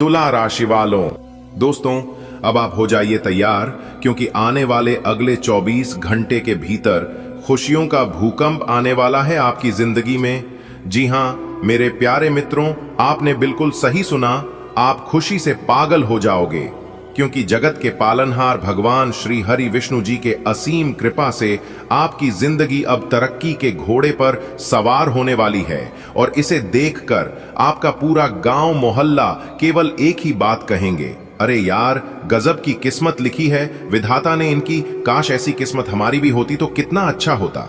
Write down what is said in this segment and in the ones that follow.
तुला राशि वालों, दोस्तों अब आप हो जाइए तैयार, क्योंकि आने वाले अगले 24 घंटे के भीतर खुशियों का भूकंप आने वाला है आपकी जिंदगी में। जी हां मेरे प्यारे मित्रों, आपने बिल्कुल सही सुना, आप खुशी से पागल हो जाओगे, क्योंकि जगत के पालनहार भगवान श्री हरि विष्णु जी के असीम कृपा से आपकी जिंदगी अब तरक्की के घोड़े पर सवार होने वाली है। और इसे देखकर आपका पूरा गांव मोहल्ला केवल एक ही बात कहेंगे, अरे यार गजब की किस्मत लिखी है विधाता ने इनकी, काश ऐसी किस्मत हमारी भी होती तो कितना अच्छा होता।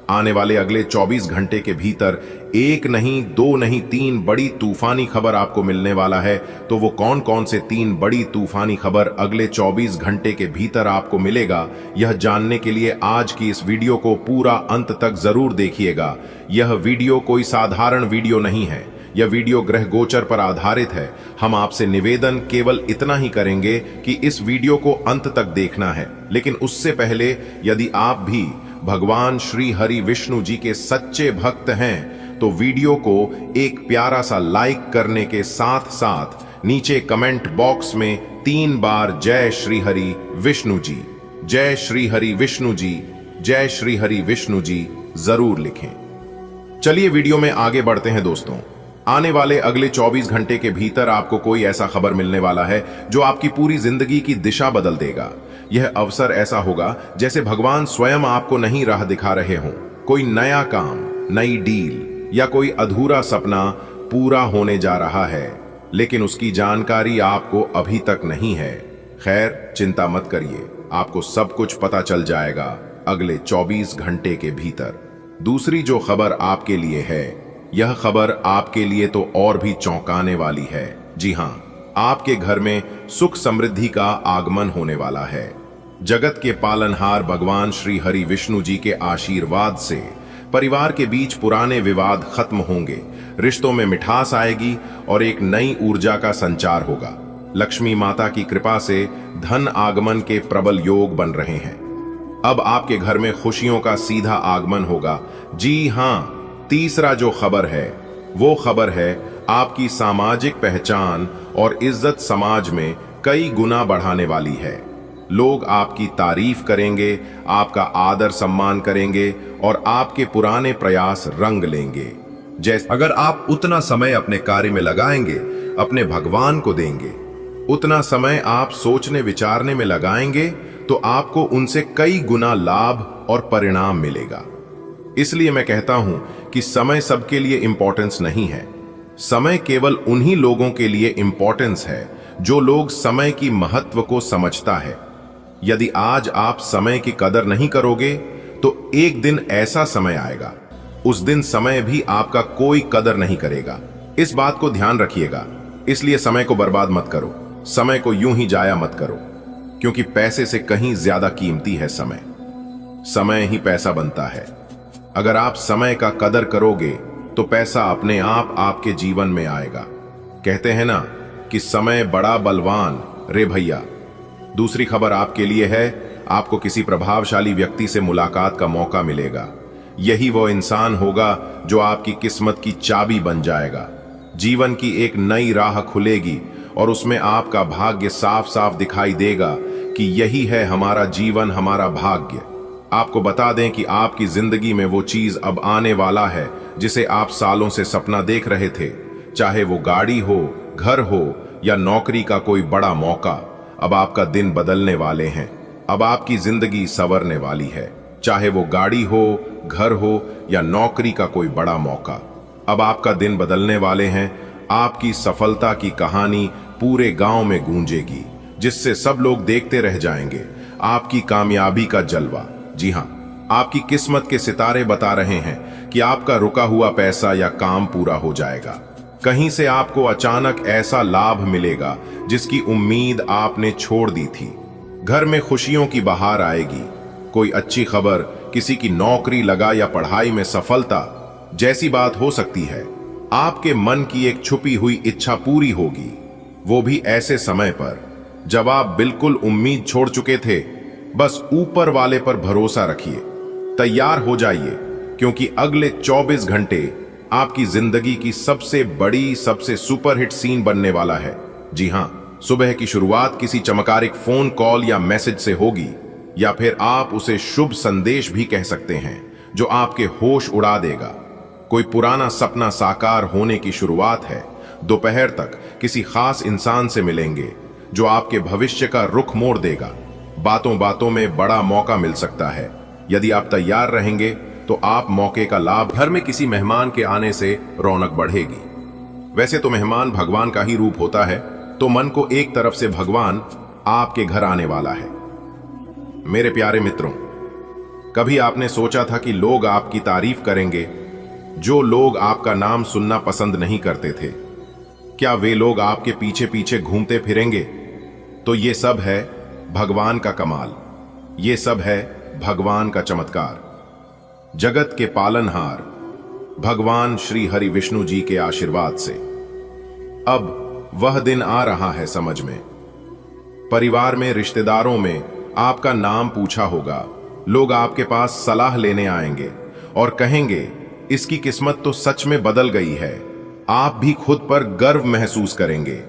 आने वाले अगले 24 घंटे के भीतर एक नहीं, दो नहीं, 3 बड़ी तूफानी खबर आपको मिलने वाला है। तो वो कौन कौन से 3 बड़ी तूफानी खबर अगले 24 घंटे के भीतर आपको मिलेगा, यह जानने के लिए आज की इस वीडियो को पूरा अंत तक जरूर देखिएगा। यह वीडियो कोई साधारण वीडियो नहीं है, यह वीडियो ग्रह गोचर पर आधारित है। हम आपसे निवेदन केवल इतना ही करेंगे कि इस वीडियो को अंत तक देखना है, लेकिन उससे पहले यदि आप भी भगवान श्री हरि विष्णु जी के सच्चे भक्त हैं तो वीडियो को एक प्यारा सा लाइक करने के साथ साथ नीचे कमेंट बॉक्स में 3 बार जय श्री हरि विष्णु जी, जय श्री हरि विष्णु जी, जय श्री हरि विष्णु जी जरूर लिखें। चलिए वीडियो में आगे बढ़ते हैं दोस्तों। आने वाले अगले 24 घंटे के भीतर आपको कोई ऐसा खबर मिलने वाला है जो आपकी पूरी जिंदगी की दिशा बदल देगा। यह अवसर ऐसा होगा जैसे भगवान स्वयं आपको नहीं राह दिखा रहे हों। कोई नया काम, नई डील या कोई अधूरा सपना पूरा होने जा रहा है, लेकिन उसकी जानकारी आपको अभी तक नहीं है। खैर चिंता मत करिए, आपको सब कुछ पता चल जाएगा अगले 24 घंटे के भीतर। दूसरी जो खबर आपके लिए है, यह खबर आपके लिए तो और भी चौंकाने वाली है। जी हां, आपके घर में सुख समृद्धि का आगमन होने वाला है। जगत के पालनहार भगवान श्री हरि विष्णु जी के आशीर्वाद से परिवार के बीच पुराने विवाद खत्म होंगे, रिश्तों में मिठास आएगी और एक नई ऊर्जा का संचार होगा। लक्ष्मी माता की कृपा से धन आगमन के प्रबल योग बन रहे हैं। अब आपके घर में खुशियों का सीधा आगमन होगा। जी हां, तीसरा जो खबर है वो खबर है आपकी सामाजिक पहचान और इज्जत समाज में कई गुना बढ़ाने वाली है। लोग आपकी तारीफ करेंगे, आपका आदर सम्मान करेंगे और आपके पुराने प्रयास रंग लेंगे। जैसे अगर आप उतना समय अपने कार्य में लगाएंगे, अपने भगवान को देंगे, उतना समय आप सोचने विचारने में लगाएंगे, तो आपको उनसे कई गुना लाभ और परिणाम मिलेगा। इसलिए मैं कहता हूं कि समय सबके लिए इंपॉर्टेंस नहीं है। समय केवल उन्हीं लोगों के लिए इंपॉर्टेंस है जो लोग समय की महत्व को समझता है। यदि आज आप समय की कदर नहीं करोगे तो एक दिन ऐसा समय आएगा, उस दिन समय भी आपका कोई कदर नहीं करेगा। इस बात को ध्यान रखिएगा। इसलिए समय को बर्बाद मत करो, समय को यूं ही जाया मत करो, क्योंकि पैसे से कहीं ज्यादा कीमती है समय। समय ही पैसा बनता है। अगर आप समय का कदर करोगे तो पैसा अपने आप आपके जीवन में आएगा। कहते हैं ना कि समय बड़ा बलवान रे भैया। दूसरी खबर आपके लिए है, आपको किसी प्रभावशाली व्यक्ति से मुलाकात का मौका मिलेगा। यही वो इंसान होगा जो आपकी किस्मत की चाबी बन जाएगा। जीवन की एक नई राह खुलेगी और उसमें आपका भाग्य साफ साफ दिखाई देगा कि यही है हमारा जीवन, हमारा भाग्य। आपको बता दें कि आपकी जिंदगी में वो चीज अब आने वाला है जिसे आप सालों से सपना देख रहे थे। चाहे वो गाड़ी हो, घर हो या नौकरी का कोई बड़ा मौका, अब आपका दिन बदलने वाले हैं। अब आपकी जिंदगी संवरने वाली है। चाहे वो गाड़ी हो, घर हो या नौकरी का कोई बड़ा मौका, अब आपका दिन बदलने वाले हैं। आपकी सफलता की कहानी पूरे गांव में गूंजेगी, जिससे सब लोग देखते रह जाएंगे आपकी कामयाबी का जलवा। जी हां, आपकी किस्मत के सितारे बता रहे हैं कि आपका रुका हुआ पैसा या काम पूरा हो जाएगा। कहीं से आपको अचानक ऐसा लाभ मिलेगा जिसकी उम्मीद आपने छोड़ दी थी। घर में खुशियों की बहार आएगी। कोई अच्छी खबर, किसी की नौकरी लगा या पढ़ाई में सफलता जैसी बात हो सकती है। आपके मन की एक छुपी हुई इच्छा पूरी होगी, वो भी ऐसे समय पर जब आप बिल्कुल उम्मीद छोड़ चुके थे। बस ऊपर वाले पर भरोसा रखिए, तैयार हो जाइए, क्योंकि अगले 24 घंटे आपकी जिंदगी की सबसे बड़ी, सबसे सुपरहिट सीन बनने वाला है। जी हाँ, सुबह की शुरुआत किसी चमत्कारिक फोन कॉल या मैसेज से होगी, या फिर आप उसे शुभ संदेश भी कह सकते हैं जो आपके होश उड़ा देगा। कोई पुराना सपना साकार होने की शुरुआत है। दोपहर तक किसी खास इंसान से मिलेंगे जो आपके भविष्य का रुख मोड़ देगा। बातों बातों में बड़ा मौका मिल सकता है। यदि आप तैयार रहेंगे तो आप मौके का लाभ। घर में किसी मेहमान के आने से रौनक बढ़ेगी। वैसे तो मेहमान भगवान का ही रूप होता है, तो मन को एक तरफ से भगवान आपके घर आने वाला है। मेरे प्यारे मित्रों, कभी आपने सोचा था कि लोग आपकी तारीफ करेंगे? जो लोग आपका नाम सुनना पसंद नहीं करते थे, क्या वे लोग आपके पीछे पीछे घूमते फिरेंगे? तो ये सब है भगवान का कमाल, ये सब है भगवान का चमत्कार। जगत के पालनहार भगवान श्री हरि विष्णु जी के आशीर्वाद से अब वह दिन आ रहा है समझ में। परिवार में, रिश्तेदारों में आपका नाम पूछा होगा। लोग आपके पास सलाह लेने आएंगे और कहेंगे, इसकी किस्मत तो सच में बदल गई है। आप भी खुद पर गर्व महसूस करेंगे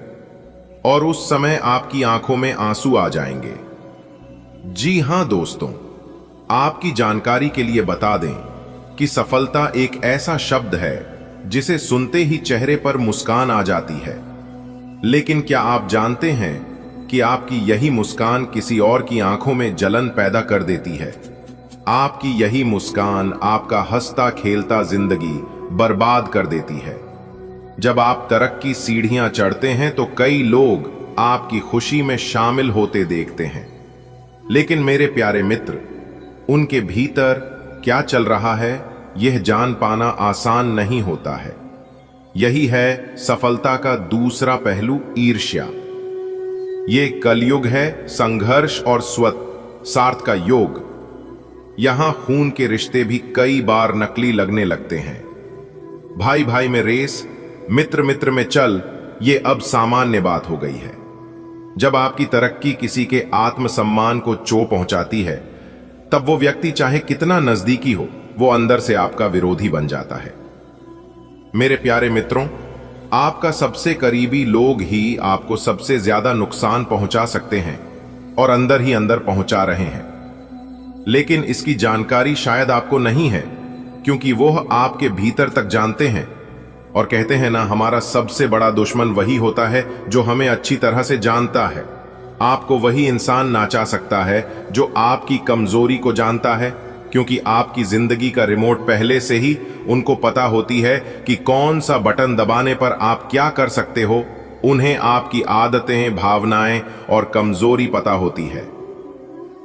और उस समय आपकी आंखों में आंसू आ जाएंगे। जी हां दोस्तों, आपकी जानकारी के लिए बता दें कि सफलता एक ऐसा शब्द है जिसे सुनते ही चेहरे पर मुस्कान आ जाती है। लेकिन क्या आप जानते हैं कि आपकी यही मुस्कान किसी और की आंखों में जलन पैदा कर देती है? आपकी यही मुस्कान आपका हंसता खेलता जिंदगी बर्बाद कर देती है। जब आप तरक्की सीढ़ियां चढ़ते हैं तो कई लोग आपकी खुशी में शामिल होते देखते हैं, लेकिन मेरे प्यारे मित्र, उनके भीतर क्या चल रहा है यह जान पाना आसान नहीं होता है। यही है सफलता का दूसरा पहलू, ईर्ष्या। ये कलयुग है संघर्ष और स्वार्थ का योग। यहां खून के रिश्ते भी कई बार नकली लगने लगते हैं। भाई भाई में रेस, मित्र मित्र में चल, ये अब सामान्य बात हो गई है। जब आपकी तरक्की किसी के आत्मसम्मान को चोट पहुंचाती है, तब वो व्यक्ति चाहे कितना नजदीकी हो, वो अंदर से आपका विरोधी बन जाता है। मेरे प्यारे मित्रों, आपका सबसे करीबी लोग ही आपको सबसे ज्यादा नुकसान पहुंचा सकते हैं और अंदर ही अंदर पहुंचा रहे हैं। लेकिन इसकी जानकारी शायद आपको नहीं है, क्योंकि वो आपके भीतर तक जानते हैं। और कहते हैं ना, हमारा सबसे बड़ा दुश्मन वही होता है जो हमें अच्छी तरह से जानता है। आपको वही इंसान नाचा सकता है जो आपकी कमजोरी को जानता है, क्योंकि आपकी जिंदगी का रिमोट पहले से ही उनको पता होती है कि कौन सा बटन दबाने पर आप क्या कर सकते हो। उन्हें आपकी आदतें, भावनाएं और कमजोरी पता होती है।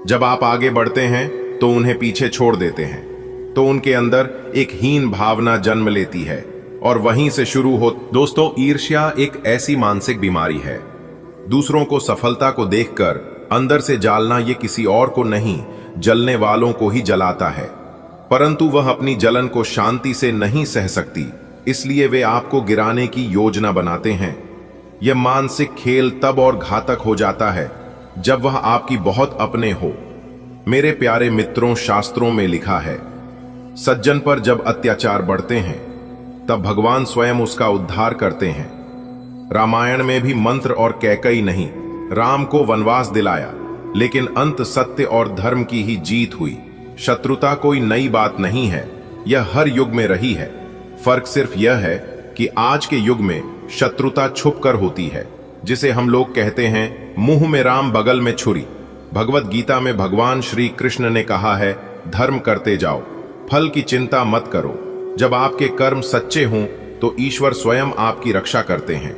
जब आप आगे बढ़ते हैं तो उन्हें पीछे छोड़ देते हैं, तो उनके अंदर एक हीन भावना जन्म लेती है और वहीं से शुरू हो। दोस्तों, ईर्ष्या एक ऐसी मानसिक बीमारी है। दूसरों को सफलता को देखकर अंदर से जालना, ये किसी और को नहीं, जलने वालों को ही जलाता है। परंतु वह अपनी जलन को शांति से नहीं सह सकती, इसलिए वे आपको गिराने की योजना बनाते हैं। यह मानसिक खेल तब और घातक हो जाता है जब वह आपकी बहुत अपने हो। मेरे प्यारे मित्रों, शास्त्रों में लिखा है, सज्जन पर जब अत्याचार बढ़ते हैं तब भगवान स्वयं उसका उद्धार करते हैं। रामायण में भी मंत्र और कैकई नहीं, राम को वनवास दिलाया, लेकिन अंत सत्य और धर्म की ही जीत हुई। शत्रुता कोई नई बात नहीं है, यह हर युग में रही है। फर्क सिर्फ यह है कि आज के युग में शत्रुता छुप कर होती है, जिसे हम लोग कहते हैं मुंह में राम बगल में छुरी। भगवत गीता में भगवान श्री कृष्ण ने कहा है, धर्म करते जाओ, फल की चिंता मत करो। जब आपके कर्म सच्चे हों तो ईश्वर स्वयं आपकी रक्षा करते हैं।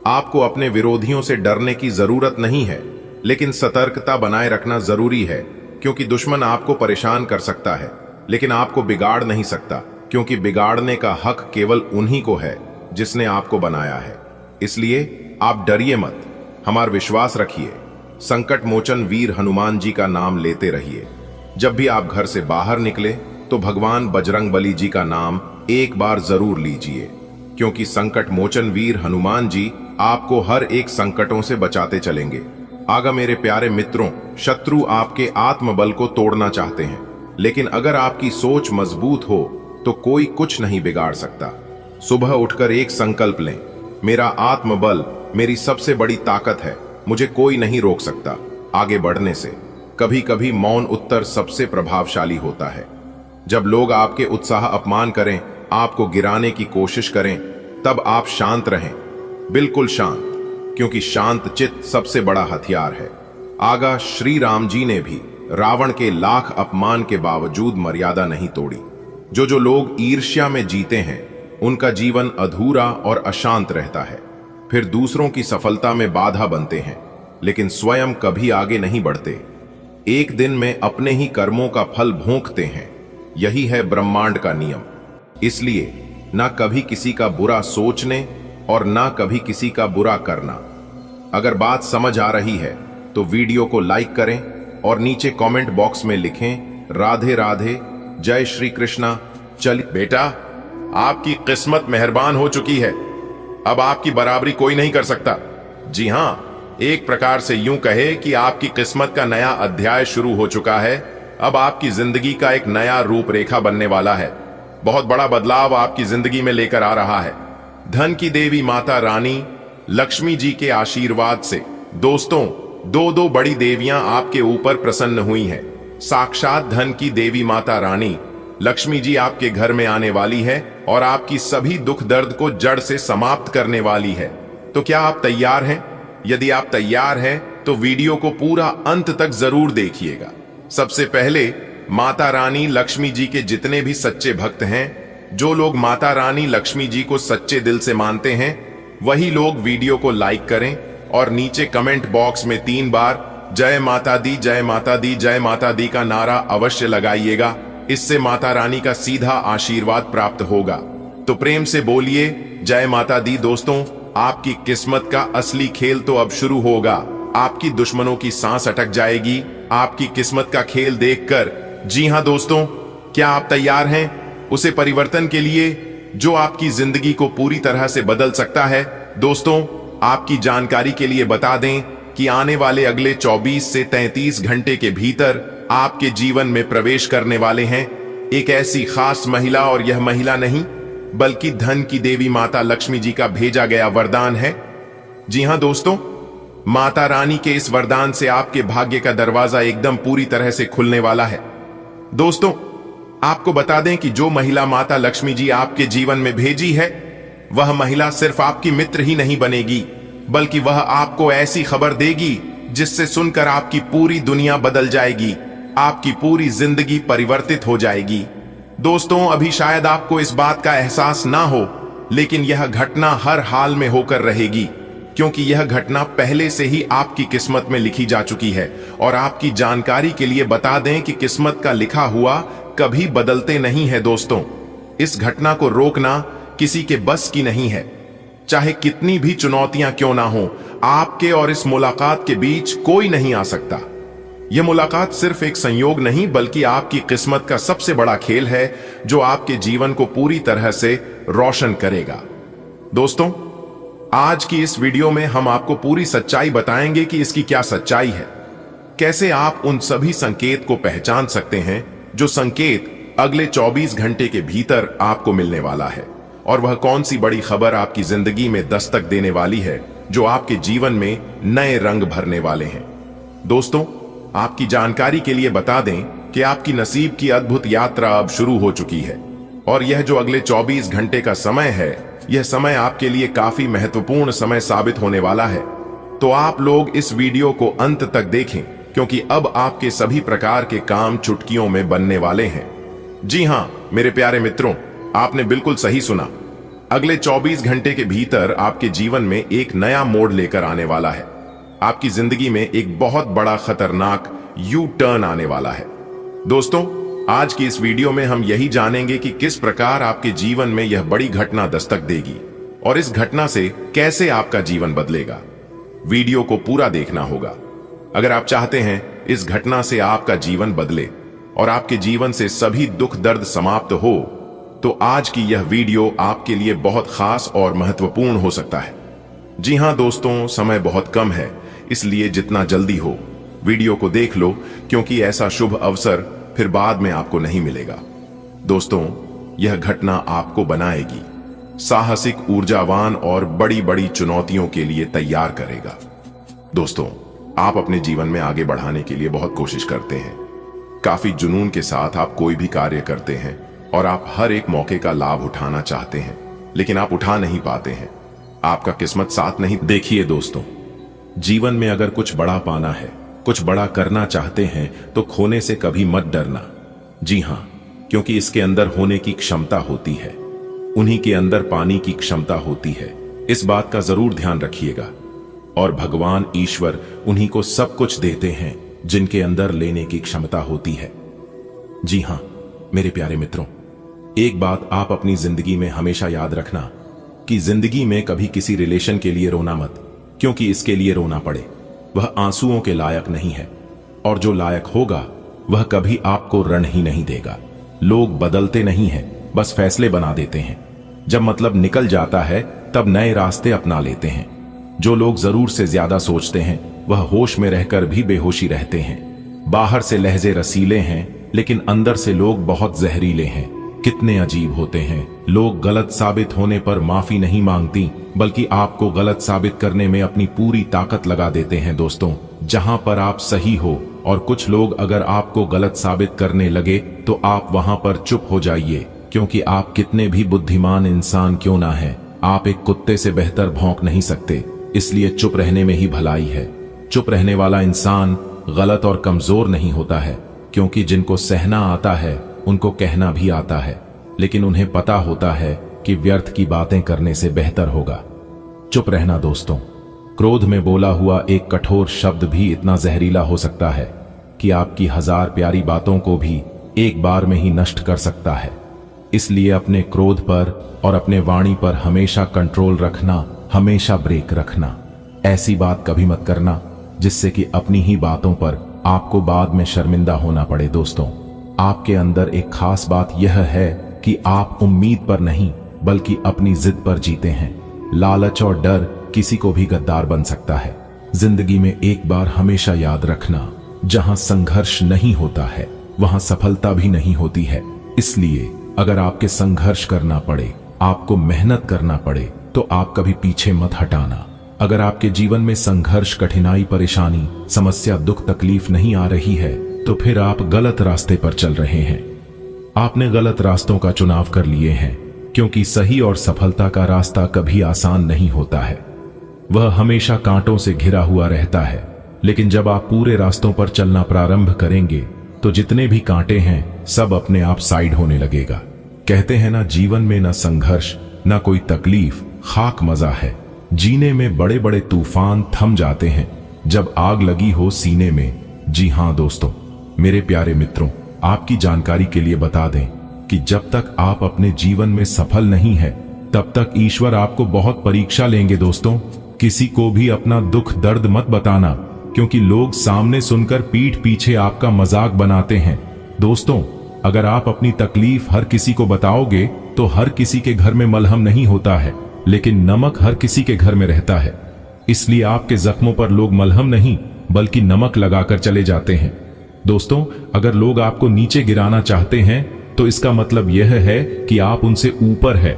आपको अपने विरोधियों से डरने की जरूरत नहीं है, लेकिन सतर्कता बनाए रखना जरूरी है, क्योंकि दुश्मन आपको परेशान कर सकता है लेकिन आपको बिगाड़ नहीं सकता, क्योंकि बिगाड़ने का हक केवल उन्हीं को है जिसने आपको बनाया है। इसलिए आप डरिए मत, हमारा विश्वास रखिए। संकट मोचन वीर हनुमान जी का नाम लेते रहिए। जब भी आप घर से बाहर निकले तो भगवान बजरंगबली जी का नाम एक बार जरूर लीजिए, क्योंकि संकट मोचन वीर हनुमान जी आपको हर एक संकटों से बचाते चलेंगे। आगा मेरे प्यारे मित्रों, शत्रु आपके आत्मबल को तोड़ना चाहते हैं, लेकिन अगर आपकी सोच मजबूत हो तो कोई कुछ नहीं बिगाड़ सकता। सुबह उठकर एक संकल्प लें, मेरा आत्मबल मेरी सबसे बड़ी ताकत है, मुझे कोई नहीं रोक सकता आगे बढ़ने से। कभी कभी मौन उत्तर सबसे प्रभावशाली होता है। जब लोग आपके उत्साह अपमान करें, आपको गिराने की कोशिश करें, तब आप शांत रहें, बिल्कुल शांत, क्योंकि शांत चित्त सबसे बड़ा हथियार है। आगा श्री राम जी ने भी रावण के लाख अपमान के बावजूद मर्यादा नहीं तोड़ी। जो लोग ईर्ष्या में जीते हैं, उनका जीवन अधूरा और अशांत रहता है, फिर दूसरों की सफलता में बाधा बनते हैं, लेकिन स्वयं कभी आगे नहीं बढ़ते। एक दिन में अपने ही कर्मों का फल भोंकते हैं। यही है ब्रह्मांड का नियम। इसलिए ना कभी किसी का बुरा सोचने और ना कभी किसी का बुरा करना। अगर बात समझ आ रही है तो वीडियो को लाइक करें और नीचे कमेंट बॉक्स में लिखें राधे राधे, जय श्री कृष्णा। चलिए बेटा, आपकी किस्मत मेहरबान हो चुकी है। अब आपकी बराबरी कोई नहीं कर सकता। जी हां, एक प्रकार से यूं कहे कि आपकी किस्मत का नया अध्याय शुरू हो चुका है। अब आपकी जिंदगी का एक नया रूपरेखा बनने वाला है। बहुत बड़ा बदलाव आपकी जिंदगी में लेकर आ रहा है। धन की देवी माता रानी लक्ष्मी जी के आशीर्वाद से दोस्तों, दो बड़ी देवियां आपके ऊपर प्रसन्न हुई हैं। साक्षात धन की देवी माता रानी लक्ष्मी जी आपके घर में आने वाली है और आपकी सभी दुख दर्द को जड़ से समाप्त करने वाली है। तो क्या आप तैयार हैं? यदि आप तैयार हैं तो वीडियो को पूरा अंत तक जरूर देखिएगा। सबसे पहले माता रानी लक्ष्मी जी के जितने भी सच्चे भक्त हैं, जो लोग माता रानी लक्ष्मी जी को सच्चे दिल से मानते हैं, वही लोग वीडियो को लाइक करें और नीचे कमेंट बॉक्स में 3 बार जय माता दी, जय माता दी, जय माता दी का नारा अवश्य लगाइएगा। इससे माता रानी का सीधा आशीर्वाद प्राप्त होगा। तो प्रेम से बोलिए जय माता दी। दोस्तों, आपकी किस्मत का असली खेल तो अब शुरू होगा। आपकी दुश्मनों की सांस अटक जाएगी आपकी किस्मत का खेल देखकर। जी हां दोस्तों, क्या आप तैयार हैं उसे परिवर्तन के लिए जो आपकी जिंदगी को पूरी तरह से बदल सकता है? दोस्तों, आपकी जानकारी के लिए बता दें कि आने वाले अगले 24 से 33 घंटे के भीतर आपके जीवन में प्रवेश करने वाले हैं एक ऐसी खास महिला, और यह महिला नहीं बल्कि धन की देवी माता लक्ष्मी जी का भेजा गया वरदान है। जी हां दोस्तों, माता रानी के इस वरदान से आपके भाग्य का दरवाजा एकदम पूरी तरह से खुलने वाला है। दोस्तों, आपको बता दें कि जो महिला माता लक्ष्मी जी आपके जीवन में भेजी है, वह महिला सिर्फ आपकी मित्र ही नहीं बनेगी, बल्कि वह आपको ऐसी खबर देगी जिससे सुनकर आपकी पूरी दुनिया बदल जाएगी, आपकी पूरी जिंदगी परिवर्तित हो जाएगी। दोस्तों, अभी शायद आपको इस बात का एहसास ना हो, लेकिन यह घटना हर हाल में होकर रहेगी, क्योंकि यह घटना पहले से ही आपकी किस्मत में लिखी जा चुकी है। और आपकी जानकारी के लिए बता दें कि किस्मत का लिखा हुआ कभी बदलते नहीं है। दोस्तों, इस घटना को रोकना किसी के बस की नहीं है। चाहे कितनी भी चुनौतियां क्यों ना हो, आपके और इस मुलाकात के बीच कोई नहीं आ सकता। यह मुलाकात सिर्फ एक संयोग नहीं, बल्कि आपकी किस्मत का सबसे बड़ा खेल है, जो आपके जीवन को पूरी तरह से रोशन करेगा। दोस्तों, आज की इस वीडियो में हम आपको पूरी सच्चाई बताएंगे कि इसकी क्या सच्चाई है, कैसे आप उन सभी संकेत को पहचान सकते हैं जो संकेत अगले 24 घंटे के भीतर आपको मिलने वाला है, और वह कौन सी बड़ी खबर आपकी जिंदगी में दस्तक देने वाली है जो आपके जीवन में नए रंग भरने वाले हैं। दोस्तों, आपकी जानकारी के लिए बता दें कि आपकी नसीब की अद्भुत यात्रा अब शुरू हो चुकी है, और यह जो अगले 24 घंटे का समय है, यह समय आपके लिए काफी महत्वपूर्ण समय साबित होने वाला है। तो आप लोग इस वीडियो को अंत तक देखें, क्योंकि अब आपके सभी प्रकार के काम चुटकियों में बनने वाले हैं। जी हां मेरे प्यारे मित्रों, आपने बिल्कुल सही सुना। अगले 24 घंटे के भीतर आपके जीवन में एक नया मोड़ लेकर आने वाला है। आपकी जिंदगी में एक बहुत बड़ा खतरनाक यू टर्न आने वाला है। दोस्तों, आज की इस वीडियो में हम यही जानेंगे कि किस प्रकार आपके जीवन में यह बड़ी घटना दस्तक देगी, और इस घटना से कैसे आपका जीवन बदलेगा। वीडियो को पूरा देखना होगा अगर आप चाहते हैं इस घटना से आपका जीवन बदले और आपके जीवन से सभी दुख दर्द समाप्त हो। तो आज की यह वीडियो आपके लिए बहुत खास और महत्वपूर्ण हो सकता है। जी हां दोस्तों, समय बहुत कम है, इसलिए जितना जल्दी हो वीडियो को देख लो, क्योंकि ऐसा शुभ अवसर फिर बाद में आपको नहीं मिलेगा। दोस्तों, यह घटना आपको बनाएगी, साहसिक, ऊर्जावान और बड़ी बड़ी चुनौतियों के लिए तैयार करेगा। दोस्तों, आप अपने जीवन में आगे बढ़ाने के लिए बहुत कोशिश करते हैं। काफी जुनून के साथ आप कोई भी कार्य करते हैं और आप हर एक मौके का लाभ उठाना चाहते हैं, लेकिन आप उठा नहीं पाते हैं। आपका किस्मत साथ नहीं। देखिए दोस्तों, जीवन में अगर कुछ बड़ा पाना है, कुछ बड़ा करना चाहते हैं, तो खोने से कभी मत डरना। जी हां, क्योंकि इसके अंदर होने की क्षमता होती है, उन्हीं के अंदर पानी की क्षमता होती है। इस बात का जरूर ध्यान रखिएगा। और भगवान ईश्वर उन्हीं को सब कुछ देते हैं जिनके अंदर लेने की क्षमता होती है। जी हां मेरे प्यारे मित्रों, एक बात आप अपनी जिंदगी में हमेशा याद रखना कि जिंदगी में कभी किसी रिलेशन के लिए रोना मत, क्योंकि इसके लिए रोना पड़े वह आंसुओं के लायक नहीं है, और जो लायक होगा वह कभी आपको रण ही नहीं देगा। लोग बदलते नहीं हैं, बस फैसले बना देते हैं। जब मतलब निकल जाता है तब नए रास्ते अपना लेते हैं। जो लोग जरूर से ज्यादा सोचते हैं वह होश में रहकर भी बेहोशी रहते हैं। बाहर से लहजे रसीले हैं, लेकिन अंदर से लोग बहुत जहरीले हैं। कितने अजीब होते हैं। लोग गलत साबित होने पर माफी नहीं मांगती, बल्कि आपको गलत साबित करने में अपनी पूरी ताकत लगा देते हैं। दोस्तों, जहां पर आप सही हो और कुछ लोग अगर आपको गलत साबित करने लगे तो आप वहां पर चुप हो जाइए, क्योंकि आप कितने भी बुद्धिमान इंसान क्यों ना है, आप एक कुत्ते से बेहतर भौंक नहीं सकते। इसलिए चुप रहने में ही भलाई है। चुप रहने वाला इंसान गलत और कमजोर नहीं होता है, क्योंकि जिनको सहना आता है उनको कहना भी आता है, लेकिन उन्हें पता होता है कि व्यर्थ की बातें करने से बेहतर होगा चुप रहना। दोस्तों, क्रोध में बोला हुआ एक कठोर शब्द भी इतना जहरीला हो सकता है कि आपकी 1000 प्यारी बातों को भी एक बार में ही नष्ट कर सकता है। इसलिए अपने क्रोध पर और अपने वाणी पर हमेशा कंट्रोल रखना, हमेशा ब्रेक रखना। ऐसी बात कभी मत करना जिससे कि अपनी ही बातों पर आपको बाद में शर्मिंदा होना पड़े। दोस्तों, आपके अंदर एक खास बात यह है कि आप उम्मीद पर नहीं बल्कि अपनी जिद पर जीते हैं। लालच और डर किसी को भी गद्दार बन सकता है। जिंदगी में एक बार हमेशा याद रखना, जहां संघर्ष नहीं होता है वहां सफलता भी नहीं होती है। इसलिए अगर आपके संघर्ष करना पड़े, आपको मेहनत करना पड़े, तो आप कभी पीछे मत हटाना। अगर आपके जीवन में संघर्ष, कठिनाई, परेशानी, समस्या, दुख, तकलीफ नहीं आ रही है, तो फिर आप गलत रास्ते पर चल रहे हैं। आपने गलत रास्तों का चुनाव कर लिए हैं, क्योंकि सही और सफलता का रास्ता कभी आसान नहीं होता है। वह हमेशा कांटों से घिरा हुआ रहता है। लेकिन जब आप पूरे रास्तों पर चलना प्रारंभ करेंगे तो जितने भी कांटे हैं सब अपने आप साइड होने लगेगा। कहते हैं ना, जीवन में ना संघर्ष ना कोई तकलीफ, खाक मजा है। जीने में बड़े बड़े तूफान थम जाते हैं जब आग लगी हो सीने में। जी हां दोस्तों, मेरे प्यारे मित्रों, आपकी जानकारी के लिए बता दें कि जब तक आप अपने जीवन में सफल नहीं है तब तक ईश्वर आपको बहुत परीक्षा लेंगे। दोस्तों, किसी को भी अपना दुख दर्द मत बताना, क्योंकि लोग सामने सुनकर पीठ पीछे आपका मजाक बनाते हैं। दोस्तों, अगर आप अपनी तकलीफ हर किसी को बताओगे तो हर किसी के घर में मलहम नहीं होता है, लेकिन नमक हर किसी के घर में रहता है। इसलिए आपके जख्मों पर लोग मलहम नहीं बल्कि नमक लगाकर चले जाते हैं। दोस्तों, अगर लोग आपको नीचे गिराना चाहते हैं तो इसका मतलब यह है कि आप उनसे ऊपर है।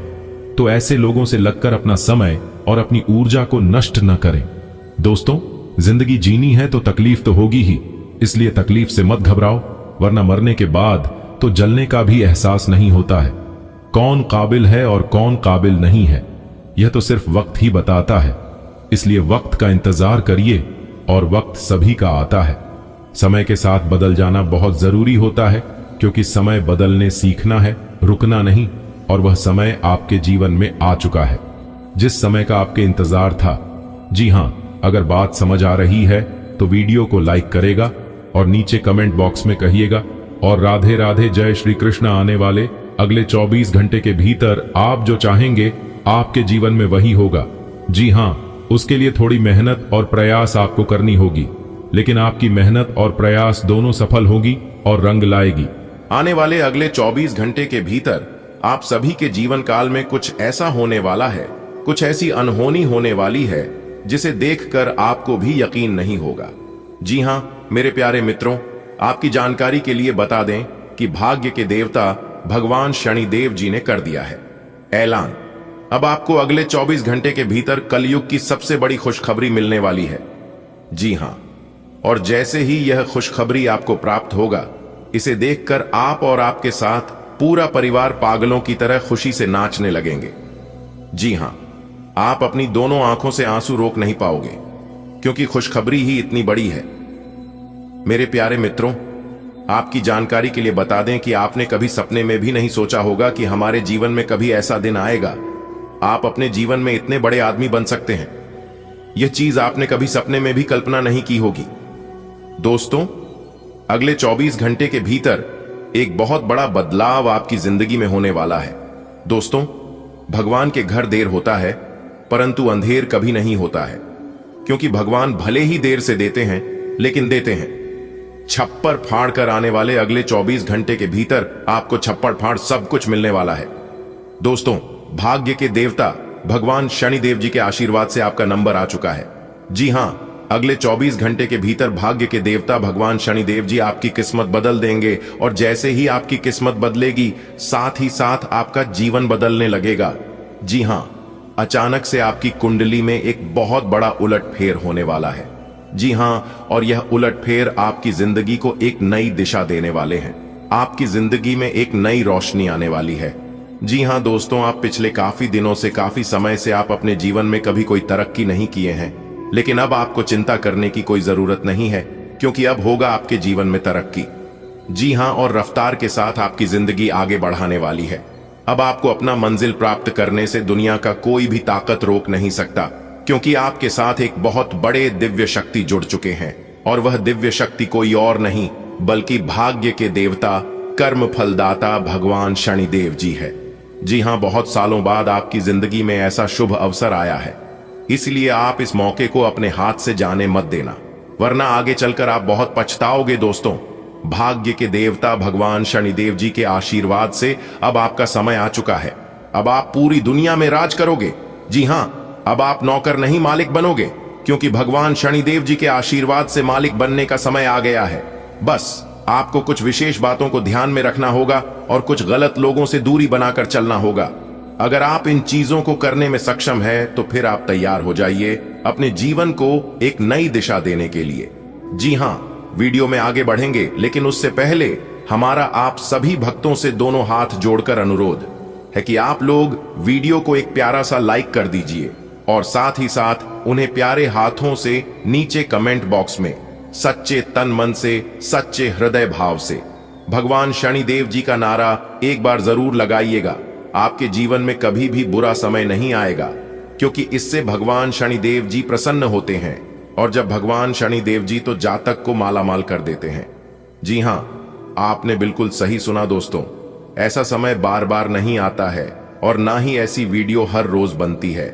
तो ऐसे लोगों से लगकर अपना समय और अपनी ऊर्जा को नष्ट न करें। दोस्तों, जिंदगी जीनी है तो तकलीफ तो होगी ही, इसलिए तकलीफ से मत घबराओ, वरना मरने के बाद तो जलने का भी एहसास नहीं होता है। कौन काबिल है और कौन काबिल नहीं है यह तो सिर्फ वक्त ही बताता है। इसलिए वक्त का इंतजार करिए, और वक्त सभी का आता है। समय के साथ बदल जाना बहुत जरूरी होता है, क्योंकि समय बदलने सीखना है, रुकना नहीं। और वह समय आपके जीवन में आ चुका है, जिस समय का आपके इंतजार था। जी हां, अगर बात समझ आ रही है तो वीडियो को लाइक करेगा और नीचे कमेंट बॉक्स में कहिएगा, और राधे राधे, जय श्री कृष्ण। आने वाले अगले 24 घंटे के भीतर आप जो चाहेंगे आपके जीवन में वही होगा। जी हां, उसके लिए थोड़ी मेहनत और प्रयास आपको करनी होगी, लेकिन आपकी मेहनत और प्रयास दोनों सफल होगी और रंग लाएगी। आने वाले अगले 24 घंटे के भीतर आप सभी के जीवन काल में कुछ ऐसा होने वाला है, कुछ ऐसी अनहोनी होने वाली है जिसे देखकर आपको भी यकीन नहीं होगा। जी हां मेरे प्यारे मित्रों, आपकी जानकारी के लिए बता दें कि भाग्य के देवता भगवान शनिदेव जी ने कर दिया है ऐलान अब आपको अगले 24 घंटे के भीतर कलयुग की सबसे बड़ी खुशखबरी मिलने वाली है। जी हां, और जैसे ही यह खुशखबरी आपको प्राप्त होगा, इसे देखकर आप और आपके साथ पूरा परिवार पागलों की तरह खुशी से नाचने लगेंगे। जी हां, आप अपनी दोनों आंखों से आंसू रोक नहीं पाओगे, क्योंकि खुशखबरी ही इतनी बड़ी है। मेरे प्यारे मित्रों, आपकी जानकारी के लिए बता दें कि आपने कभी सपने में भी नहीं सोचा होगा कि हमारे जीवन में कभी ऐसा दिन आएगा। आप अपने जीवन में इतने बड़े आदमी बन सकते हैं, यह चीज आपने कभी सपने में भी कल्पना नहीं की होगी। दोस्तों, अगले 24 घंटे के भीतर एक बहुत बड़ा बदलाव आपकी जिंदगी में होने वाला है। दोस्तों, भगवान के घर देर होता है, परंतु अंधेर कभी नहीं होता है, क्योंकि भगवान भले ही देर से देते हैं, लेकिन देते हैं। छप्पर फाड़ कर आने वाले अगले 24 घंटे के भीतर आपको छप्पड़ फाड़ सब कुछ मिलने वाला है। दोस्तों, भाग्य के देवता भगवान शनिदेव जी के आशीर्वाद से आपका नंबर आ चुका है। जी हां, अगले 24 घंटे के भीतर भाग्य के देवता भगवान शनिदेव जी आपकी किस्मत बदल देंगे, और जैसे ही आपकी किस्मत बदलेगी, साथ ही साथ आपका जीवन बदलने लगेगा। जी हां, अचानक से आपकी कुंडली में एक बहुत बड़ा उलटफेर होने वाला है। जी हां, और यह उलटफेर आपकी जिंदगी को एक नई दिशा देने वाले हैं। आपकी जिंदगी में एक नई रोशनी आने वाली है। जी हां दोस्तों, आप पिछले काफी दिनों से, काफी समय से आप अपने जीवन में कभी कोई तरक्की नहीं किए हैं, लेकिन अब आपको चिंता करने की कोई जरूरत नहीं है, क्योंकि अब होगा आपके जीवन में तरक्की। जी हां, और रफ्तार के साथ आपकी जिंदगी आगे बढ़ाने वाली है। अब आपको अपना मंजिल प्राप्त करने से दुनिया का कोई भी ताकत रोक नहीं सकता, क्योंकि आपके साथ एक बहुत बड़े दिव्य शक्ति जुड़ चुके हैं, और वह दिव्य शक्ति कोई और नहीं बल्कि भाग्य के देवता, कर्म फलदाता भगवान शनिदेव जी है। जी हां, बहुत सालों बाद आपकी जिंदगी में ऐसा शुभ अवसर आया है, इसलिए आप इस मौके को अपने हाथ से जाने मत देना, वरना आगे चलकर आप बहुत पछताओगे। दोस्तों, भाग्य के देवता भगवान शनिदेव जी के आशीर्वाद से अब आपका समय आ चुका है। अब आप पूरी दुनिया में राज करोगे। जी हां, अब आप नौकर नहीं मालिक बनोगे, क्योंकि भगवान शनिदेव जी के आशीर्वाद से मालिक बनने का समय आ गया है। बस आपको कुछ विशेष बातों को ध्यान में रखना होगा और कुछ गलत लोगों से दूरी बनाकर चलना होगा। अगर आप इन चीजों को करने में सक्षम हैं, तो फिर आप तैयार हो जाइए अपने जीवन को एक नई दिशा देने के लिए। जी हां, वीडियो में आगे बढ़ेंगे, लेकिन उससे पहले हमारा आप सभी भक्तों से दोनों हाथ जोड़कर अनुरोध है कि आप लोग वीडियो को एक प्यारा सा लाइक कर दीजिए, और साथ ही साथ उन्हें प्यारे हाथों से नीचे कमेंट बॉक्स में सच्चे तन मन से, सच्चे हृदय भाव से भगवान शनिदेव जी का नारा एक बार जरूर लगाइएगा। आपके जीवन में कभी भी बुरा समय नहीं आएगा, क्योंकि इससे भगवान शनिदेव जी प्रसन्न होते हैं, और जब भगवान शनिदेव जी तो जातक को मालामाल कर देते हैं। जी हां, आपने बिल्कुल सही सुना दोस्तों, ऐसा समय बार बार नहीं आता है, और ना ही ऐसी वीडियो हर रोज बनती है।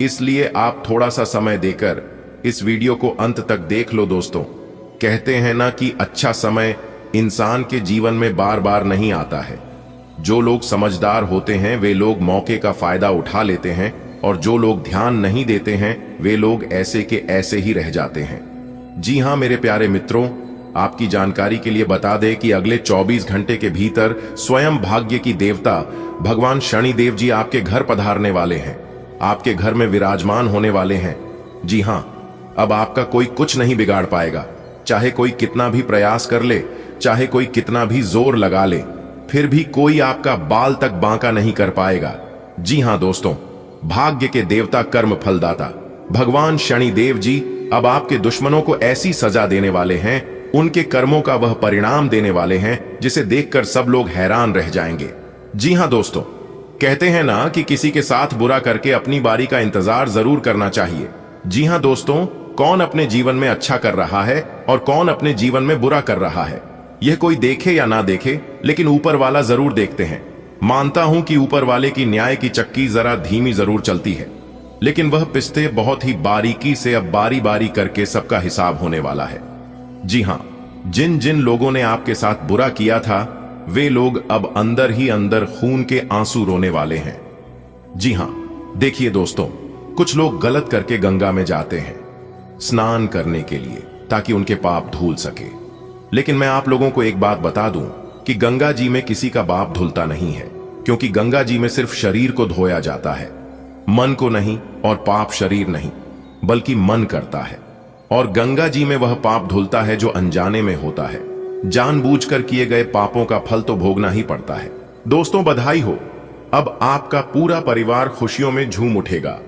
इसलिए आप थोड़ा सा समय देकर इस वीडियो को अंत तक देख लो दोस्तों। कहते हैं ना कि अच्छा समय इंसान के जीवन में बार बार नहीं आता है। जो लोग समझदार होते हैं वे लोग मौके का फायदा उठा लेते हैं, और जो लोग ध्यान नहीं देते हैं वे लोग ऐसे के ऐसे ही रह जाते हैं। जी हां मेरे प्यारे मित्रों, आपकी जानकारी के लिए बता दें कि अगले 24 घंटे के भीतर स्वयं भाग्य की देवता भगवान शनिदेव जी आपके घर पधारने वाले हैं, आपके घर में विराजमान होने वाले हैं। जी हां, अब आपका कोई कुछ नहीं बिगाड़ पाएगा, चाहे कोई कितना भी प्रयास कर ले, चाहे कोई कितना भी जोर लगा ले, फिर भी कोई आपका बाल तक बांका नहीं कर पाएगा। जी हां दोस्तों, भाग्य के देवता कर्म फलदाता भगवान शनिदेव जी अब आपके दुश्मनों को ऐसी सजा देने वाले हैं, उनके कर्मों का वह परिणाम देने वाले हैं जिसे देखकर सब लोग हैरान रह जाएंगे। जी हां दोस्तों, कहते हैं ना कि किसी के साथ बुरा करके अपनी बारी का इंतजार जरूर करना चाहिए। जी हां दोस्तों, कौन अपने जीवन में अच्छा कर रहा है और कौन अपने जीवन में बुरा कर रहा है, यह कोई देखे या ना देखे, लेकिन ऊपर वाला जरूर देखते हैं। मानता हूं कि ऊपर वाले की न्याय की चक्की जरा धीमी जरूर चलती है, लेकिन वह पिस्ते बहुत ही बारीकी से अब बारी बारी करके सबका हिसाब होने वाला है। जी हां, जिन जिन लोगों ने आपके साथ बुरा किया था, वे लोग अब अंदर ही अंदर खून के आंसू रोने वाले हैं। जी हां, देखिए दोस्तों, कुछ लोग गलत करके गंगा में जाते हैं स्नान करने के लिए, ताकि उनके पाप धुल सके। लेकिन मैं आप लोगों को एक बात बता दूं कि गंगा जी में किसी का पाप धुलता नहीं है, क्योंकि गंगा जी में सिर्फ शरीर को धोया जाता है, मन को नहीं और पाप शरीर नहीं, बल्कि मन करता है। और गंगा जी में वह पाप धुलता है जो अनजाने में होता है। जानबूझकर किए गए पापों का फल तो भोगना ही पड़ता है। दोस्तों, बधाई हो, अब आपका पूरा परिवार खुशियों में झूम उठेगा।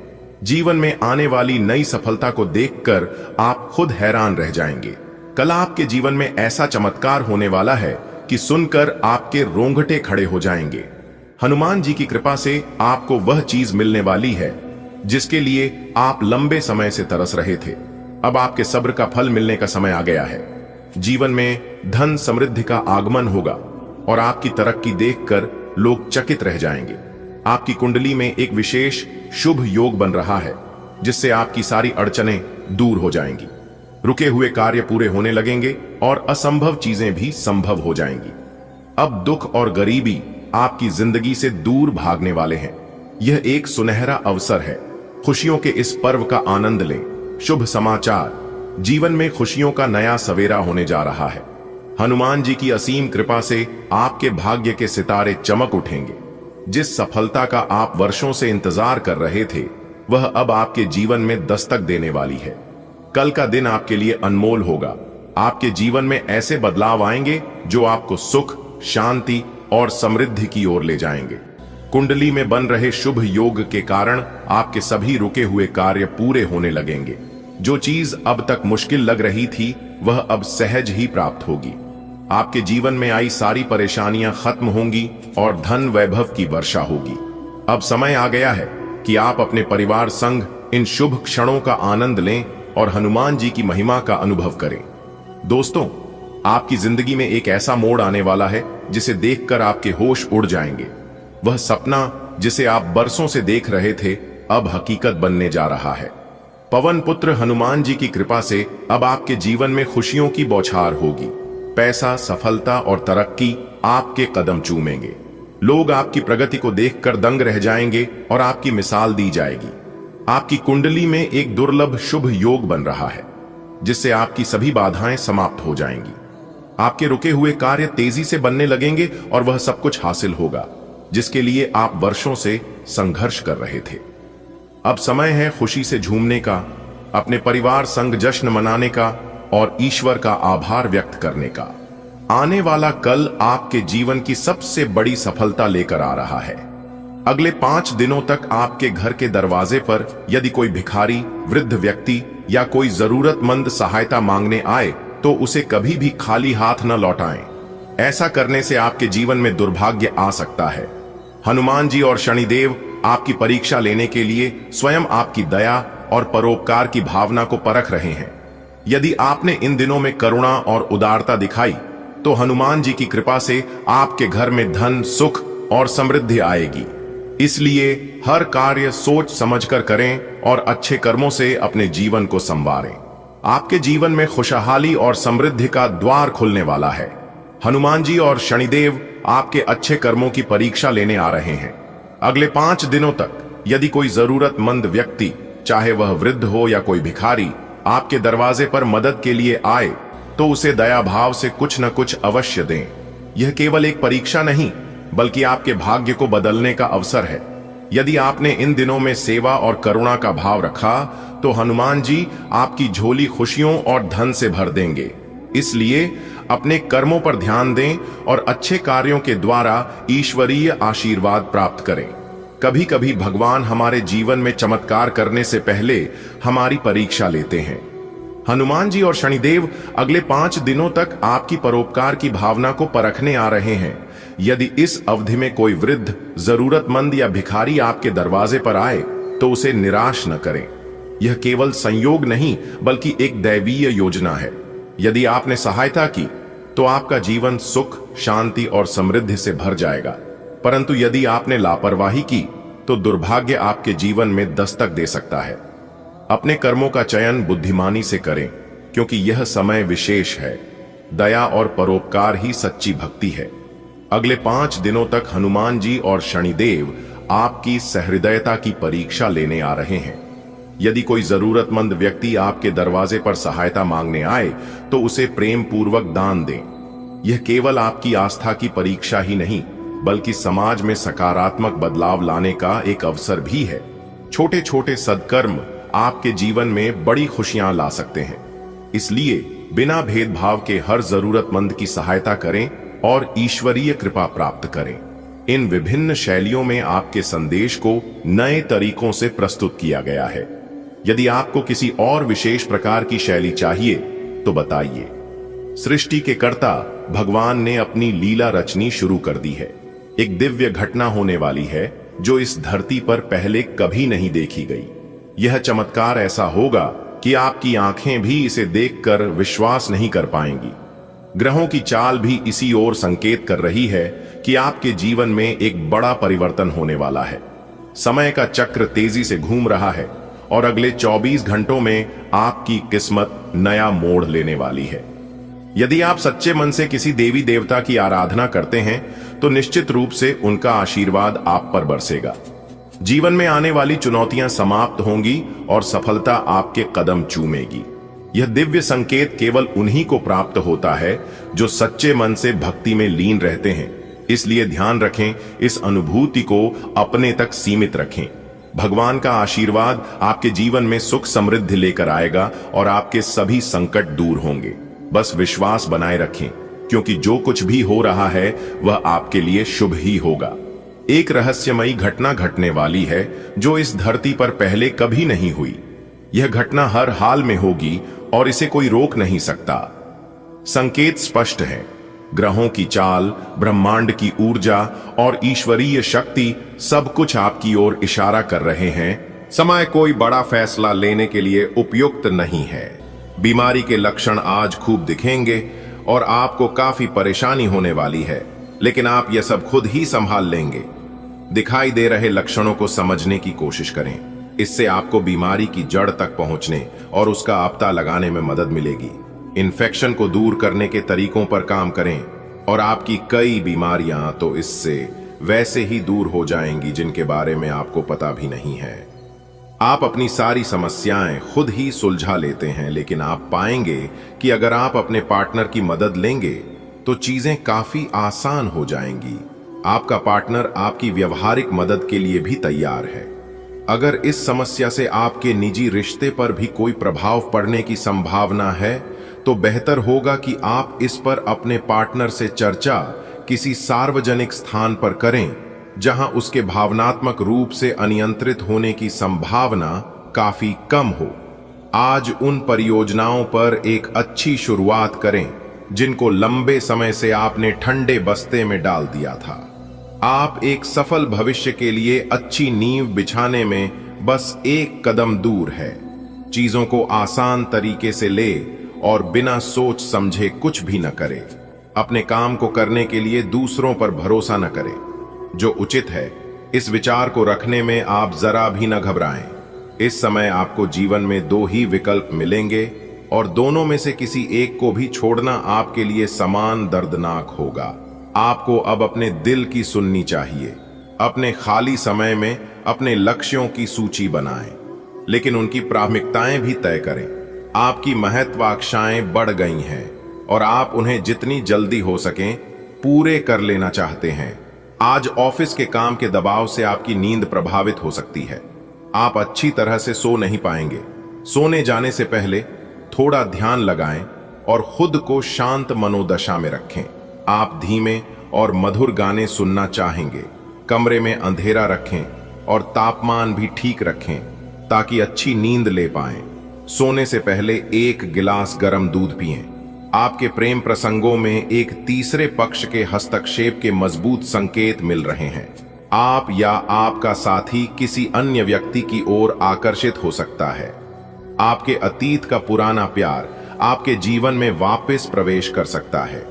जीवन में आने वाली नई सफलता को देखकर आप खुद हैरान रह जाएंगे। कल आपके जीवन में ऐसा चमत्कार होने वाला है कि सुनकर आपके रोंगटे खड़े हो जाएंगे। हनुमान जी की कृपा से आपको वह चीज मिलने वाली है जिसके लिए आप लंबे समय से तरस रहे थे। अब आपके सब्र का फल मिलने का समय आ गया है। जीवन में धन समृद्धि का आगमन होगा और आपकी तरक्की देखकर लोग चकित रह जाएंगे। आपकी कुंडली में एक विशेष शुभ योग बन रहा है जिससे आपकी सारी अड़चनें दूर हो जाएंगी। रुके हुए कार्य पूरे होने लगेंगे और असंभव चीजें भी संभव हो जाएंगी। अब दुख और गरीबी आपकी जिंदगी से दूर भागने वाले हैं। यह एक सुनहरा अवसर है। खुशियों के इस पर्व का आनंद लें। शुभ समाचार, जीवन में खुशियों का नया सवेरा होने जा रहा है। हनुमान जी की असीम कृपा से आपके भाग्य के सितारे चमक उठेंगे। जिस सफलता का आप वर्षों से इंतजार कर रहे थे, वह अब आपके जीवन में दस्तक देने वाली है। कल का दिन आपके लिए अनमोल होगा। आपके जीवन में ऐसे बदलाव आएंगे जो आपको सुख, शांति और समृद्धि की ओर ले जाएंगे। कुंडली में बन रहे शुभ योग के कारण आपके सभी रुके हुए कार्य पूरे होने लगेंगे। जो चीज अब तक मुश्किल लग रही थी, वह अब सहज ही प्राप्त होगी। आपके जीवन में आई सारी परेशानियां खत्म होंगी और धन वैभव की वर्षा होगी। अब समय आ गया है कि आप अपने परिवार संग इन शुभ क्षणों का आनंद लें और हनुमान जी की महिमा का अनुभव करें। दोस्तों, आपकी जिंदगी में एक ऐसा मोड़ आने वाला है जिसे देखकर आपके होश उड़ जाएंगे। वह सपना जिसे आप बरसों से देख रहे थे, अब हकीकत बनने जा रहा है। पवन पुत्र हनुमान जी की कृपा से अब आपके जीवन में खुशियों की बौछार होगी। पैसा, सफलता और तरक्की आपके कदम चूमेंगे। लोग आपकी प्रगति को देखकर दंग रह जाएंगे और आपकी मिसाल दी जाएगी। आपकी कुंडली में एक दुर्लभ शुभ योग बन रहा है जिससे आपकी सभी बाधाएं समाप्त हो जाएंगी। आपके रुके हुए कार्य तेजी से बनने लगेंगे और वह सब कुछ हासिल होगा जिसके लिए आप वर्षों से संघर्ष कर रहे थे। अब समय है खुशी से झूमने का, अपने परिवार संग जश्न मनाने का और ईश्वर का आभार व्यक्त करने का। आने वाला कल आपके जीवन की सबसे बड़ी सफलता लेकर आ रहा है। अगले 5 दिनों तक आपके घर के दरवाजे पर यदि कोई भिखारी, वृद्ध व्यक्ति या कोई जरूरतमंद सहायता मांगने आए तो उसे कभी भी खाली हाथ न लौटाएं। ऐसा करने से आपके जीवन में दुर्भाग्य आ सकता है। हनुमान जी और शनिदेव आपकी परीक्षा लेने के लिए स्वयं आपकी दया और परोपकार की भावना को परख रहे हैं। यदि आपने इन दिनों में करुणा और उदारता दिखाई तो हनुमान जी की कृपा से आपके घर में धन, सुख और समृद्धि आएगी। इसलिए हर कार्य सोच समझकर करें और अच्छे कर्मों से अपने जीवन को संवारें। आपके जीवन में खुशहाली और समृद्धि का द्वार खुलने वाला है। हनुमान जी और शनिदेव आपके अच्छे कर्मों की परीक्षा लेने आ रहे हैं। अगले 5 दिनों तक यदि कोई जरूरतमंद व्यक्ति, चाहे वह वृद्ध हो या कोई भिखारी, आपके दरवाजे पर मदद के लिए आए तो उसे दया भाव से कुछ न कुछ अवश्य दें। यह केवल एक परीक्षा नहीं बल्कि आपके भाग्य को बदलने का अवसर है। यदि आपने इन दिनों में सेवा और करुणा का भाव रखा तो हनुमान जी आपकी झोली खुशियों और धन से भर देंगे। इसलिए अपने कर्मों पर ध्यान दें और अच्छे कार्यों के द्वारा ईश्वरीय आशीर्वाद प्राप्त करें। कभी कभी भगवान हमारे जीवन में चमत्कार करने से पहले हमारी परीक्षा लेते हैं। हनुमान जी और शनिदेव अगले 5 दिनों तक आपकी परोपकार की भावना को परखने आ रहे हैं। यदि इस अवधि में कोई वृद्ध, जरूरतमंद या भिखारी आपके दरवाजे पर आए तो उसे निराश न करें। यह केवल संयोग नहीं बल्कि एक दैवीय योजना है। यदि आपने सहायता की तो आपका जीवन सुख, शांति और समृद्धि से भर जाएगा, परंतु यदि आपने लापरवाही की तो दुर्भाग्य आपके जीवन में दस्तक दे सकता है। अपने कर्मों का चयन बुद्धिमानी से करें क्योंकि यह समय विशेष है। दया और परोपकार ही सच्ची भक्ति है। अगले 5 दिनों तक हनुमान जी और शनिदेव आपकी सहृदयता की परीक्षा लेने आ रहे हैं। यदि कोई जरूरतमंद व्यक्ति आपके दरवाजे पर सहायता मांगने आए तो उसे प्रेम पूर्वक दान दें। यह केवल आपकी आस्था की परीक्षा ही नहीं बल्कि समाज में सकारात्मक बदलाव लाने का एक अवसर भी है। छोटे छोटे सद्कर्म आपके जीवन में बड़ी खुशियां ला सकते हैं। इसलिए बिना भेदभाव के हर जरूरतमंद की सहायता करें और ईश्वरीय कृपा प्राप्त करें। इन विभिन्न शैलियों में आपके संदेश को नए तरीकों से प्रस्तुत किया गया है। यदि आपको किसी और विशेष प्रकार की शैली चाहिए तो बताइए। सृष्टि के कर्ता भगवान ने अपनी लीला रचनी शुरू कर दी है। एक दिव्य घटना होने वाली है जो इस धरती पर पहले कभी नहीं देखी गई। यह चमत्कार ऐसा होगा कि आपकी आंखें भी इसे देखकर विश्वास नहीं कर पाएंगी। ग्रहों की चाल भी इसी ओर संकेत कर रही है कि आपके जीवन में एक बड़ा परिवर्तन होने वाला है। समय का चक्र तेजी से घूम रहा है और अगले 24 घंटों में आपकी किस्मत नया मोड़ लेने वाली है। यदि आप सच्चे मन से किसी देवी देवता की आराधना करते हैं तो निश्चित रूप से उनका आशीर्वाद आप पर बरसेगा। जीवन में आने वाली चुनौतियां समाप्त होंगी और सफलता आपके कदम चूमेगी। यह दिव्य संकेत केवल उन्हीं को प्राप्त होता है जो सच्चे मन से भक्ति में लीन रहते हैं। इसलिए ध्यान रखें, इस अनुभूति को अपने तक सीमित रखें। भगवान का आशीर्वाद आपके जीवन में सुख समृद्धि लेकर आएगा और आपके सभी संकट दूर होंगे। बस विश्वास बनाए रखें, क्योंकि जो कुछ भी हो रहा है वह आपके लिए शुभ ही होगा। एक रहस्यमयी घटना घटने वाली है जो इस धरती पर पहले कभी नहीं हुई। यह घटना हर हाल में होगी और इसे कोई रोक नहीं सकता। संकेत स्पष्ट है। ग्रहों की चाल, ब्रह्मांड की ऊर्जा और ईश्वरीय शक्ति सब कुछ आपकी ओर इशारा कर रहे हैं। समय कोई बड़ा फैसला लेने के लिए उपयुक्त नहीं है। बीमारी के लक्षण आज खूब दिखेंगे और आपको काफी परेशानी होने वाली है, लेकिन आप यह सब खुद ही संभाल लेंगे। दिखाई दे रहे लक्षणों को समझने की कोशिश करें। इससे आपको बीमारी की जड़ तक पहुंचने और उसका आपता लगाने में मदद मिलेगी। इन्फेक्शन को दूर करने के तरीकों पर काम करें और आपकी कई बीमारियां तो इससे वैसे ही दूर हो जाएंगी जिनके बारे में आपको पता भी नहीं है। आप अपनी सारी समस्याएं खुद ही सुलझा लेते हैं, लेकिन आप पाएंगे कि अगर आप अपने पार्टनर की मदद लेंगे तो चीजें काफी आसान हो जाएंगी। आपका पार्टनर आपकी व्यवहारिक मदद के लिए भी तैयार है। अगर इस समस्या से आपके निजी रिश्ते पर भी कोई प्रभाव पड़ने की संभावना है तो बेहतर होगा कि आप इस पर अपने पार्टनर से चर्चा किसी सार्वजनिक स्थान पर करें, जहां उसके भावनात्मक रूप से अनियंत्रित होने की संभावना काफी कम हो। आज उन परियोजनाओं पर एक अच्छी शुरुआत करें जिनको लंबे समय से आपने ठंडे बस्ते में डाल दिया था। आप एक सफल भविष्य के लिए अच्छी नींव बिछाने में बस एक कदम दूर है। चीजों को आसान तरीके से ले और बिना सोच समझे कुछ भी न करें। अपने काम को करने के लिए दूसरों पर भरोसा न करें। जो उचित है, इस विचार को रखने में आप जरा भी न घबराएं। इस समय आपको जीवन में दो ही विकल्प मिलेंगे और दोनों में से किसी एक को भी छोड़ना आपके लिए समान दर्दनाक होगा। आपको अब अपने दिल की सुननी चाहिए। अपने खाली समय में अपने लक्ष्यों की सूची बनाएं, लेकिन उनकी प्राथमिकताएं भी तय करें। आपकी महत्वाकांक्षाएं बढ़ गई हैं और आप उन्हें जितनी जल्दी हो सकें पूरे कर लेना चाहते हैं। आज ऑफिस के काम के दबाव से आपकी नींद प्रभावित हो सकती है। आप अच्छी तरह से सो नहीं पाएंगे। सोने जाने से पहले थोड़ा ध्यान लगाएं और खुद को शांत मनोदशा में रखें। आप धीमे और मधुर गाने सुनना चाहेंगे। कमरे में अंधेरा रखें और तापमान भी ठीक रखें ताकि अच्छी नींद ले पाएं। सोने से पहले एक गिलास गर्म दूध पिएं। आपके प्रेम प्रसंगों में एक तीसरे पक्ष के हस्तक्षेप के मजबूत संकेत मिल रहे हैं। आप या आपका साथी किसी अन्य व्यक्ति की ओर आकर्षित हो सकता है। आपके अतीत का पुराना प्यार आपके जीवन में वापस प्रवेश कर सकता है।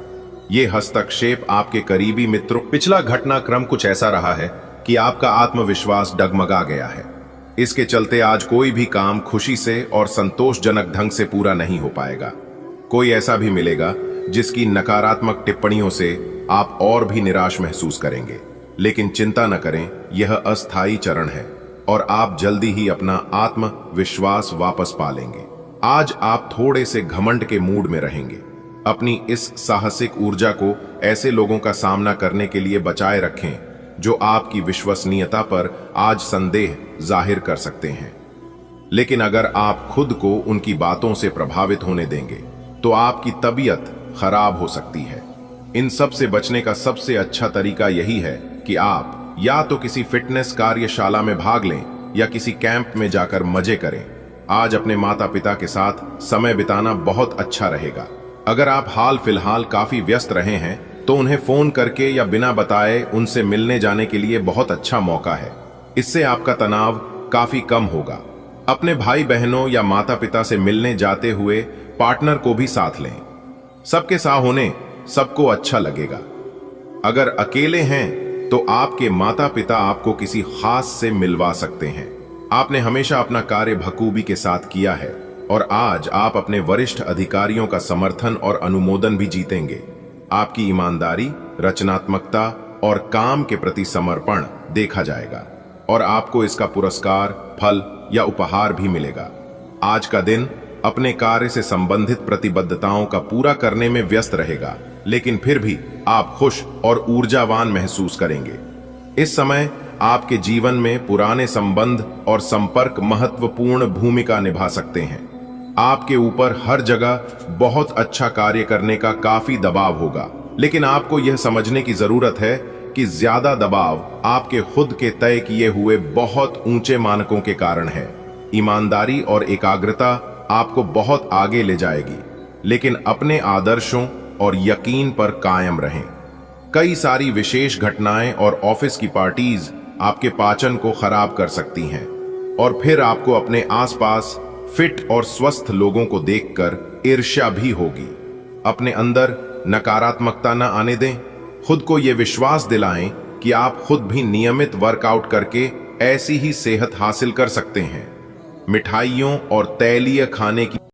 ये हस्तक्षेप आपके करीबी मित्रों। पिछला घटनाक्रम कुछ ऐसा रहा है कि आपका आत्मविश्वास डगमगा गया है। इसके चलते आज कोई भी काम खुशी से और संतोषजनक ढंग से पूरा नहीं हो पाएगा। कोई ऐसा भी मिलेगा जिसकी नकारात्मक टिप्पणियों से आप और भी निराश महसूस करेंगे, लेकिन चिंता न करें, यह अस्थायी चरण है और आप जल्दी ही अपना आत्मविश्वास वापस पा लेंगे। आज आप थोड़े से घमंड के मूड में रहेंगे। अपनी इस साहसिक ऊर्जा को ऐसे लोगों का सामना करने के लिए बचाए रखें जो आपकी विश्वसनीयता पर आज संदेह जाहिर कर सकते हैं। लेकिन अगर आप खुद को उनकी बातों से प्रभावित होने देंगे तो आपकी तबीयत खराब हो सकती है। इन सब से बचने का सबसे अच्छा तरीका यही है कि आप या तो किसी फिटनेस कार्यशाला में भाग लें या किसी कैंप में जाकर मजे करें। आज अपने माता पिता के साथ समय बिताना बहुत अच्छा रहेगा। अगर आप हाल फिलहाल काफी व्यस्त रहे हैं तो उन्हें फोन करके या बिना बताए उनसे मिलने जाने के लिए बहुत अच्छा मौका है। इससे आपका तनाव काफी कम होगा। अपने भाई बहनों या माता पिता से मिलने जाते हुए पार्टनर को भी साथ लें। सबके साथ होने सबको अच्छा लगेगा। अगर अकेले हैं तो आपके माता पिता आपको किसी खास से मिलवा सकते हैं। आपने हमेशा अपना कार्य बखूबी के साथ किया है और आज आप अपने वरिष्ठ अधिकारियों का समर्थन और अनुमोदन भी जीतेंगे। आपकी ईमानदारी, रचनात्मकता और काम के प्रति समर्पण देखा जाएगा और आपको इसका पुरस्कार, फल या उपहार भी मिलेगा। आज का दिन अपने कार्य से संबंधित प्रतिबद्धताओं का पूरा करने में व्यस्त रहेगा, लेकिन फिर भी आप खुश और ऊर्जावान महसूस करेंगे। इस समय आपके जीवन में पुराने संबंध और संपर्क महत्वपूर्ण भूमिका निभा सकते हैं। आपके ऊपर हर जगह बहुत अच्छा कार्य करने का काफी दबाव होगा, लेकिन आपको यह समझने की जरूरत है कि ज्यादा दबाव आपके खुद के तय किए हुए बहुत ऊंचे मानकों के कारण है। ईमानदारी और एकाग्रता आपको बहुत आगे ले जाएगी, लेकिन अपने आदर्शों और यकीन पर कायम रहें। कई सारी विशेष घटनाएं और ऑफिस की पार्टीज आपके पाचन को खराब कर सकती हैं और फिर आपको अपने आसपास फिट और स्वस्थ लोगों को देखकर ईर्ष्या भी होगी। अपने अंदर नकारात्मकता न आने दें। खुद को यह विश्वास दिलाएं कि आप खुद भी नियमित वर्कआउट करके ऐसी ही सेहत हासिल कर सकते हैं। मिठाइयों और तैलीय खाने की